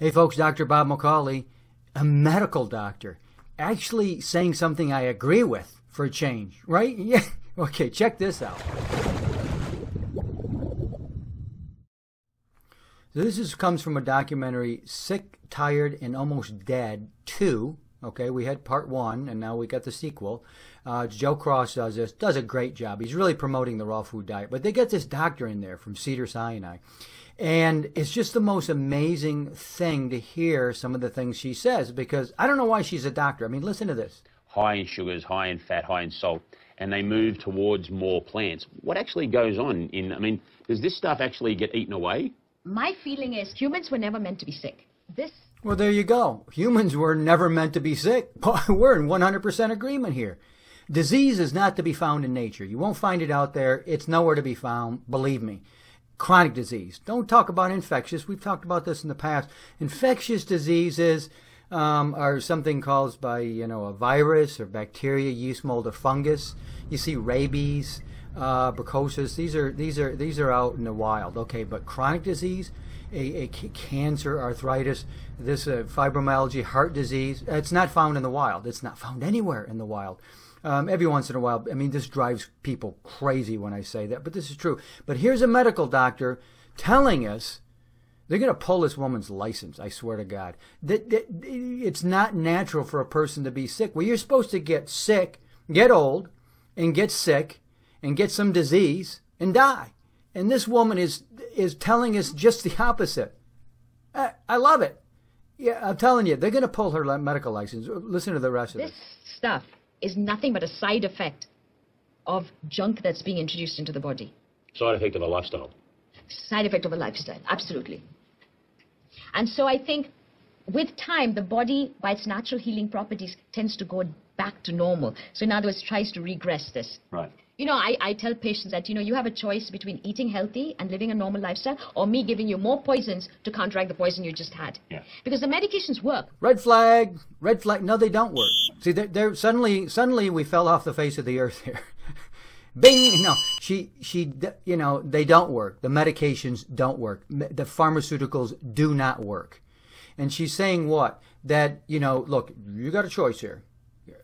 Hey folks, Dr. Bob McCauley, a medical doctor, actually saying something I agree with for a change, right? Yeah. Okay, check this out. So this comes from a documentary, Sick, Tired, and Almost Dead 2. Okay, we had part 1, and now we got the sequel. Joe Cross does a great job. He's really promoting the raw food diet. But they get this doctor in there from Cedars-Sinai. And it's just the most amazing thing to hear some of the things she says, because I don't know why she's a doctor. I mean, listen to this. High in sugars, high in fat, high in salt, and they move towards more plants. What actually goes on I mean, does this stuff actually get eaten away? My feeling is humans were never meant to be sick. Well, there you go. Humans were never meant to be sick. We're in 100% agreement here. Disease is not to be found in nature. You won't find it out there. It's nowhere to be found, believe me. Chronic disease. Don't talk about infectious. We've talked about this in the past. Infectious diseases are something caused by, a virus or bacteria, yeast, mold, or fungus. You see rabies, brucellosis. These are out in the wild. Okay, but chronic disease, a cancer, arthritis, this fibromyalgia, heart disease, it's not found in the wild. It's not found anywhere in the wild. Every once in a while, I mean, this drives people crazy when I say that, but this is true. But here's a medical doctor telling us they're going to pull this woman's license, I swear to God. It's not natural for a person to be sick. Well, you're supposed to get sick, get old, and get sick, and get some disease, and die. And this woman is telling us just the opposite. I love it. Yeah, I'm telling you, they're going to pull her medical license. Listen to the rest of it. This stuff is nothing but a side effect of junk that's being introduced into the body. Side effect of a lifestyle. Side effect of a lifestyle, absolutely. And so I think with time, the body, by its natural healing properties, tends to go back to normal. So in other words, tries to regress this. Right. I tell patients that, you have a choice between eating healthy and living a normal lifestyle, or me giving you more poisons to counteract the poison you just had. Yeah. Because the medications work. Red flag, red flag. No, they don't work. See, they're suddenly we fell off the face of the earth here. Bing! No, they don't work. The medications don't work. The pharmaceuticals do not work. And she's saying what? That, look, you got a choice here.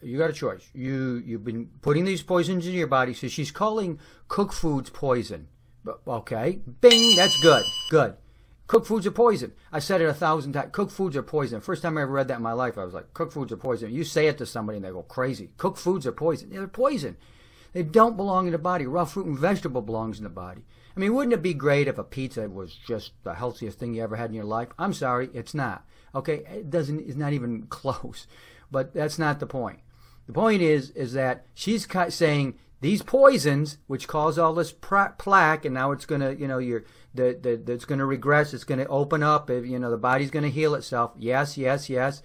You got a choice. You've been putting these poisons in your body. So she's calling cooked foods poison. Okay. Bing. That's good. Good. Cooked foods are poison. I said it 1,000 times. Cooked foods are poison. First time I ever read that in my life, I was like, cooked foods are poison. You say it to somebody and they go crazy. Cooked foods are poison. Yeah, they're poison. They don't belong in the body. Raw fruit and vegetable belongs in the body. I mean, wouldn't it be great if a pizza was just the healthiest thing you ever had in your life? I'm sorry, it's not. Okay, it's not even close. But that's not the point. The point is that she's saying these poisons, which cause all this plaque, and now it's going to, it's going to regress, it's going to open up, the body's going to heal itself. Yes, yes, yes.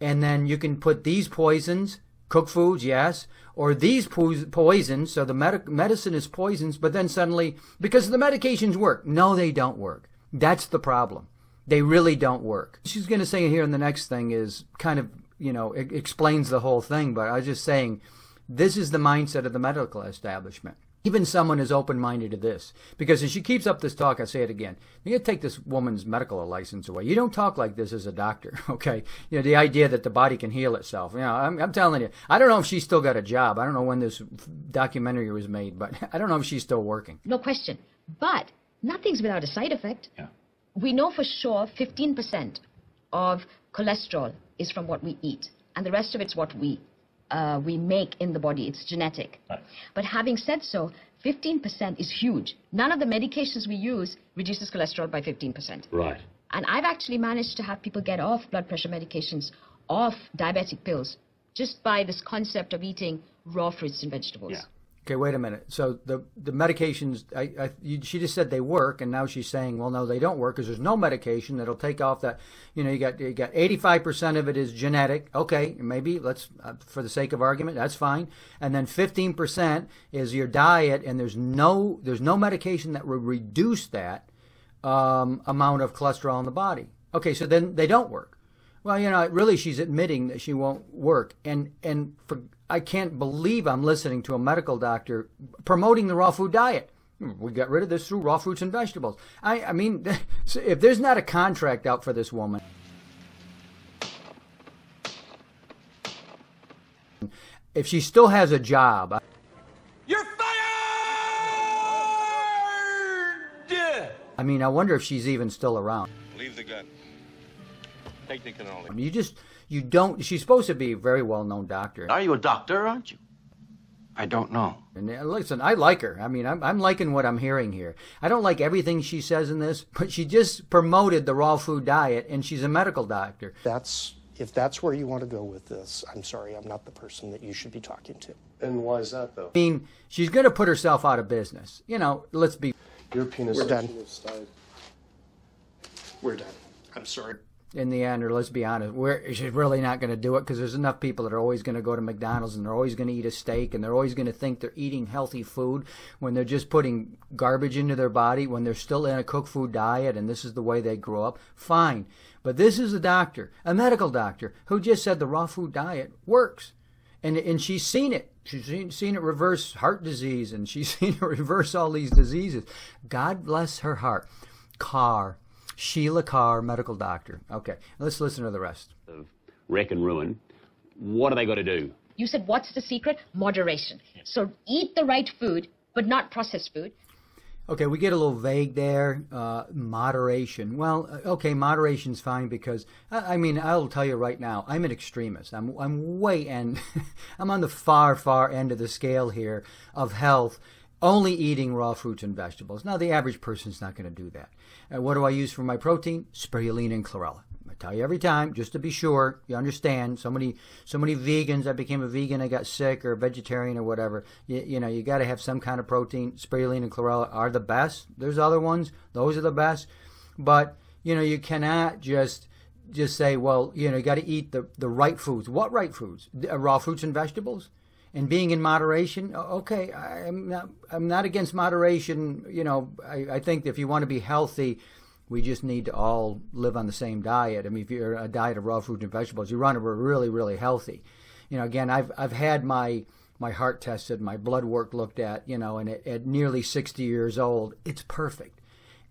And then you can put these poisons, cooked foods, yes, or these poisons, so the medicine is poisons, but then suddenly, because the medications work. No, they don't work. That's the problem. They really don't work. She's going to say here in the next thing is kind of, it explains the whole thing, but I was just saying, this is the mindset of the medical establishment. Even someone is open-minded to this. Because if she keeps up this talk, I say it again, you're going to take this woman's medical license away. You don't talk like this as a doctor, okay? The idea that the body can heal itself. I'm telling you, I don't know if she's still got a job. I don't know when this documentary was made, but I don't know if she's still working. No question. But nothing's without a side effect. Yeah. We know for sure 15% of cholesterol is from what we eat, and the rest of it's what we make in the body. It's genetic. Right. But having said so, 15% is huge. None of the medications we use reduces cholesterol by 15%. Right. And I've actually managed to have people get off blood pressure medications, off diabetic pills, just by this concept of eating raw fruits and vegetables. Yeah. Okay, wait a minute. So the medications, she just said they work, and now she's saying, well, no, they don't work because there's no medication that'll take off that. You got 85% of it is genetic. Okay, maybe let's, for the sake of argument, that's fine. And then 15% is your diet, and there's no medication that would reduce that amount of cholesterol in the body. Okay, so then they don't work. Well, really, she's admitting that she won't work, and I can't believe I'm listening to a medical doctor promoting the raw food diet. We got rid of this through raw fruits and vegetables. I mean, if there's not a contract out for this woman, if she still has a job. You're fired! I mean, I wonder if she's even still around. Leave the gun. Take the cannoli. I mean, you don't, she's supposed to be a very well-known doctor. Are you a doctor, aren't you? I don't know. And listen, I like her. I mean, I'm liking what I'm hearing here. I don't like everything she says in this, but she just promoted the raw food diet, and she's a medical doctor. If that's where you want to go with this, I'm sorry, I'm not the person that you should be talking to. And why is that, though? I mean, she's going to put herself out of business. You know, let's be... Your penis We're done. died. We're done. I'm sorry. In the end, or let's be honest, she's really not going to do it because there's enough people that are always going to go to McDonald's and they're always going to eat a steak and they're always going to think they're eating healthy food when they're just putting garbage into their body, when they're still in a cooked food diet and this is the way they grew up. Fine. But this is a doctor, a medical doctor, who just said the raw food diet works. And she's seen it. She's seen it reverse heart disease and she's seen it reverse all these diseases. God bless her heart. Carr. Sheila Carr, medical doctor. Okay, let's listen to the rest. Of wreck and ruin. What do they got to do? You said, what's the secret? Moderation. So eat the right food, but not processed food. Okay, we get a little vague there. Moderation. Well, okay, moderation's fine because, I mean, I'll tell you right now, I'm an extremist. I'm way end. I'm on the far end of the scale here of health, only eating raw fruits and vegetables. Now, the average person's not going to do that. What do I use for my protein? Spirulina and chlorella. I tell you every time, just to be sure, you understand. So many vegans, I became a vegan, I got sick, or a vegetarian or whatever. You know, you got to have some kind of protein. Spirulina and chlorella are the best. There's other ones. Those are the best. But, you know, you cannot just say, well, you know, you got to eat the right foods. What right foods? Raw fruits and vegetables? And being in moderation, okay, I'm not against moderation. You know, I think if you want to be healthy, we just need to all live on the same diet. I mean, if you're a diet of raw fruits and vegetables, you run to really, really healthy. You know, again, I've had my heart tested, my blood work looked at, you know, and at nearly 60 years old, it's perfect.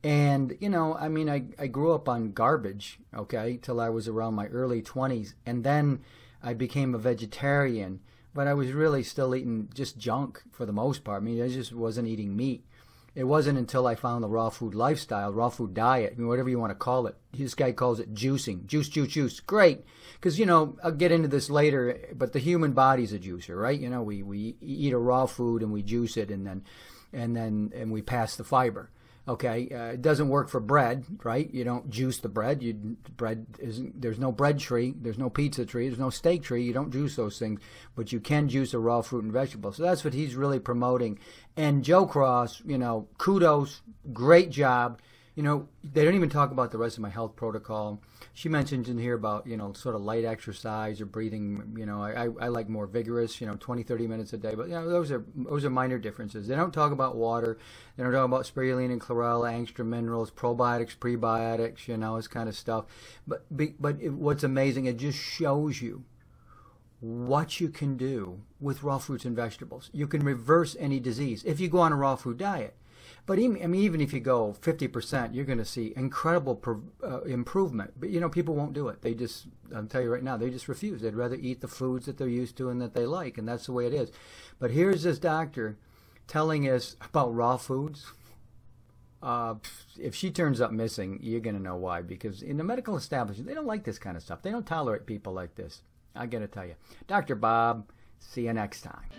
And, you know, I mean, I grew up on garbage, okay, till I was around my early 20s. And then I became a vegetarian. But I was really still eating just junk for the most part. I mean, I just wasn't eating meat. It wasn't until I found the raw food lifestyle, raw food diet, I mean, whatever you want to call it. This guy calls it juicing. Juice. Great. Because, you know, I'll get into this later, but the human body's a juicer, right? You know, we eat a raw food and we juice it and we pass the fiber. Okay, it doesn't work for bread, right? You don't juice the bread. There's no bread tree, there's no pizza tree, there's no steak tree. You don't juice those things, but you can juice a raw fruit and vegetable. So that's what he's really promoting. And Joe Cross, you know, kudos, great job. You know, they don't even talk about the rest of my health protocol. She mentions in here about, you know, sort of light exercise or breathing. You know, I like more vigorous, you know, 20, 30 minutes a day. But, you know, those are minor differences. They don't talk about water. They don't talk about spirulina and chlorella, extra minerals, probiotics, prebiotics, you know, this kind of stuff. But what's amazing, it just shows you what you can do with raw fruits and vegetables. You can reverse any disease if you go on a raw food diet. But even if you go 50%, you're going to see incredible improvement. But, you know, people won't do it. I'll tell you right now, they just refuse. They'd rather eat the foods that they're used to and that they like, and that's the way it is. But here's this doctor telling us about raw foods. If she turns up missing, you're going to know why. Because in the medical establishment, they don't like this kind of stuff. They don't tolerate people like this. I got to tell you. Dr. Bob, see you next time.